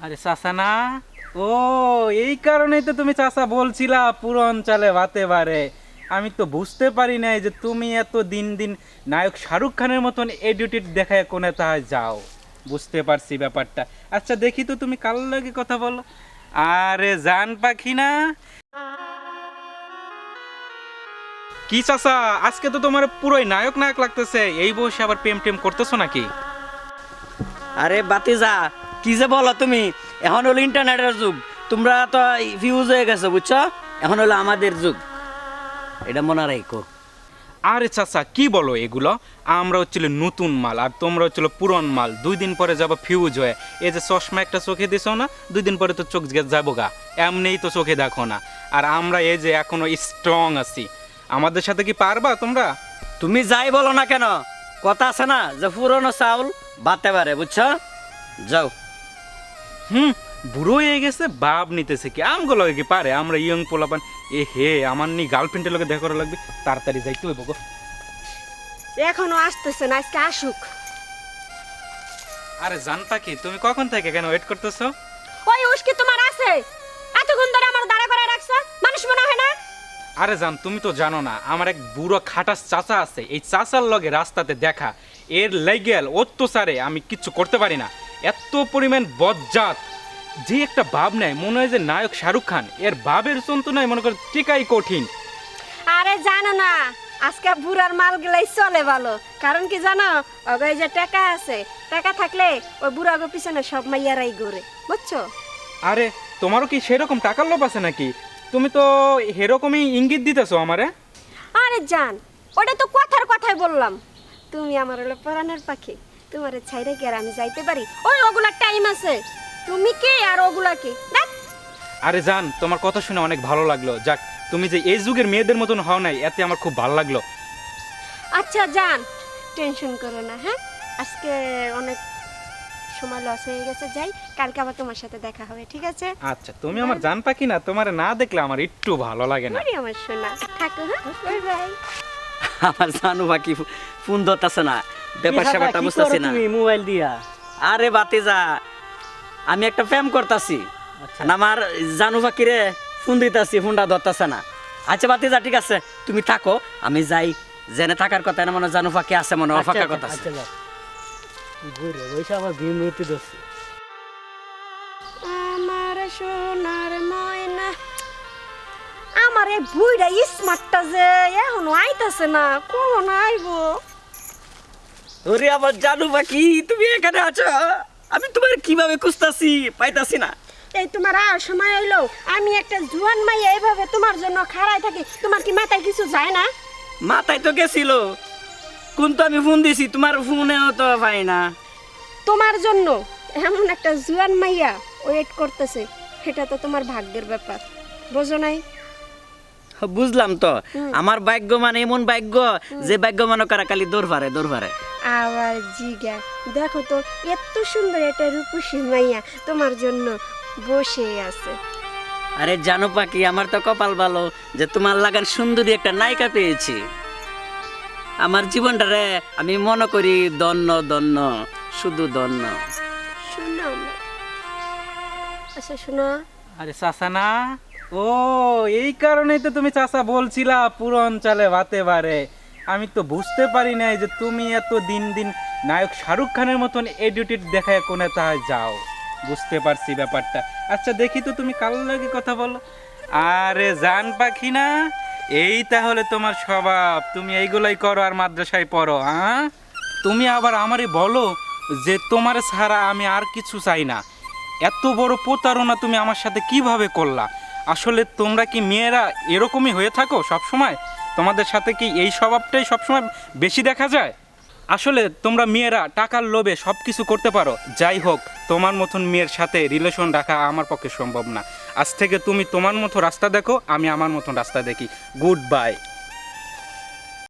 আরে চাচা না, ও এই কারণেই তো তুমি চাচা বলছিলা পুরো অঞ্চলে বাতে বারে। আমি তো বুঝতে পারি নাই যে তুমি এত দিন দিন নায়ক শাহরুখ খানের মতন এডিটেড দেখায় কোনে তাহায় যাও। বুঝতে পারছি ব্যাপারটা। আচ্ছা দেখি তো তুমি কার লাগে কথা বলো। আরে জান পাখি না, কি চাচা আজকে তো তোমার পুরোই নায়ক নায়ক লাগতেছে, এই বয়সে আবার প্রেম টেম করতেছো নাকি? আরে বাতিজা, কি যে বলো তুমি? এখন হলো ইন্টারনেটের যুগ, তোমরা তো ফিউজ হয়ে গেছো, বুঝছো? এখন হলো আমাদের যুগ, এটা মনে রাখো। আরে চাচা কি বলো এগুলো? আমরা হচ্ছিল নতুন মাল আর তোমরা হচ্ছিল পুরন মাল। 2 দিন পরে যাবো ফিউজ হয়ে। এই যে চশমা একটা চোখে দিছো না, 2 দিন পরে তো চোখ যাবো গা, এমনিই তো চোখে দেখো না। আর আমরা এই যে এখনো স্ট্রং আছি, আমাদের সাথে কি পারবা তোমরা? তুমি যাই বলো না কেন, কথা আছে না যে পুরনো চাউল বাতে পারে, বুঝছো? যাও। বুড়ো হয়ে গেছে, বাপ নিতেছে কি আমগুলো কি পারে? আমরা ইয়ং পোলাপান। এ হে, আমার নি গার্লফ্রেন্ডের লোকে দেখা করা লাগবে, তাড়াতাড়ি যাইতে হইব গো। এখনো আসতেছে না, আজকে আসুক। আরে জানতা কি, তুমি কখন থেকে কেন ওয়েট করতেছো? ওই উস্কি তোমার আছে? এতক্ষণ ধরে আমার দাঁড়া করে রাখছো, মানুষ মনে হয় না? আরে জান, তুমি তো জানো না আমার এক বুড়ো খাটাস চাচা আছে, এই চাচার লগে রাস্তাতে দেখা, এর লেগেল অত্যাচারে আমি কিচ্ছু করতে পারি না। এত পরিমাণ বজ্জাত, যে একটা ভাব নেয় মনে হয় যে নায়ক শাহরুখ খান, এর ভাবের যন্ত্রণায় মনে করে টিকাই কঠিন। আরে জানো না, আজকে বুড়ার মাল গেলাই চলে ভালো। কারণ কি জানো, ওই যে টাকা আছে, টাকা থাকলে ওই বুড়াগো পিছনে সব মাইয়ারাই ঘুরে, বুঝছো? আরে তোমারও কি সেরকম টাকার লোভ আছে নাকি? তুমি তো এরকমই ইঙ্গিত দিতেছো আমারে। আরে জান, ওটা তো কথার কথাই বললাম। তুমি আমার হলো পরাণের পাখি, তোমার ছাইরে কি আর আমি যাইতে পারি? ওই ওগুলা টাইম আছে, তুমি কে আর ওগুলা কি? দেখ। আরে জান, তোমার কথা শুনে অনেক ভালো লাগলো। যাক, তুমি যে এই যুগের মেয়েদের মতন হও নাই, এতে আমার খুব ভালো লাগলো। আচ্ছা জান, টেনশন করো না, হ্যাঁ? আজকে অনেক সময় লস হয়ে গেছে, যাই, কালকে আবার তোমার সাথে দেখা হবে, ঠিক আছে? আচ্ছা, তুমি আমার জান পাখি না, তোমার না দেখলে আমার একটু ভালো লাগে না। ওরে আমার সোনা, থাকো, হ্যাঁ, বাই বাই। আমার জানু বাকি ফোন ধরতেছে না, ব্যাপার স্যাপারটা বুঝতেছি না। তুমি মোবাইল দিয়া? আরে বাতিজা, আমি একটা প্রেম করতেছি, আমার জানু বাকিরে ফোন দিতেছি, ফোনটা ধরতেছে না। আচ্ছা বাতিজা, ঠিক আছে, তুমি থাকো, আমি যাই। জেনে থাকার কথা না, মনে জানু ফাঁকি আছে, মনে ফাঁকা কথা আছে। আচ্ছা যাও, ঘুরে বসে আবার বিমূর্তি ধরছে। আমার সোনার ময়না, আমার এই বুইড়া স্মার্টটা যে এখনো আইতাছে না, কখন আইবো? ওরে আমার জানু বাকি, তুমি এখানে আছো? আমি তোমার কিভাবে খুঁজতাছি, পাইতাছি না। এই তোমার আর সময় হইলো, আমি একটা জুয়ান মাইয়া এইভাবে তোমার জন্য খাড়াই থাকি, তোমার কি মাথায় কিছু যায় না? মাথায় তো গেছিল, কিন্তু আমি ফোন দিছি, তোমার ফোনেও তো পাই না। তোমার জন্য এমন একটা জুয়ান মাইয়া ওয়েট করতেছে, এটা তো তোমার ভাগ্যের ব্যাপার, বোঝো নাই? বুঝলাম তো, আমার ভাগ্য মানে এমন ভাগ্য যে ভাগ্য মনে করা খালি দৌড় পারে, দৌড় পারে। আবার জিগা, দেখো তো এত সুন্দর একটা রূপসী মাইয়া তোমার জন্য বসে আছে। আরে জানো পাখি, আমার তো কপাল ভালো যে তোমার লাগান সুন্দরী একটা নায়িকা পেয়েছি। আমার জীবনটা রে আমি মনে করি ধন্য, ধন্য, শুধু ধন্য। শোনো না। আচ্ছা শোনো, আরে চাচা না, ও এই কারণেই তো তুমি চাচা বলছিলা পুরো অঞ্চলে বাতে বারে। আমি তো বুঝতে পারি নাই যে তুমি এত দিন দিন নায়ক শাহরুখ খানের মতন এডিটেড দেখায় কোনে তাহায় যাও। বুঝতে পারছি ব্যাপারটা। আচ্ছা দেখি তো তুমি কার লাগে কথা বলো। আরে জান পাখি না, এই তাহলে তোমার স্বভাব, তুমি এইগুলাই করো আর মাদ্রাসায় পড়ো, হ্যাঁ? তুমি আবার আমারে বলো যে তোমার ছাড়া আমি আর কিছু চাই না। এত বড় প্রতারণা তুমি আমার সাথে কিভাবে করলা? আসলে তোমরা কি মেয়েরা এরকমই হয়ে থাকো সব সময়? তোমাদের সাথে কি এই স্বভাবটাই সবসময় বেশি দেখা যায়? আসলে তোমরা মেয়েরা টাকার লোভে সব কিছু করতে পারো। যাই হোক, তোমার মতন মেয়ের সাথে রিলেশন রাখা আমার পক্ষে সম্ভব না। আজ থেকে তুমি তোমার মতো রাস্তা দেখো, আমি আমার মতন রাস্তা দেখি। Good bye.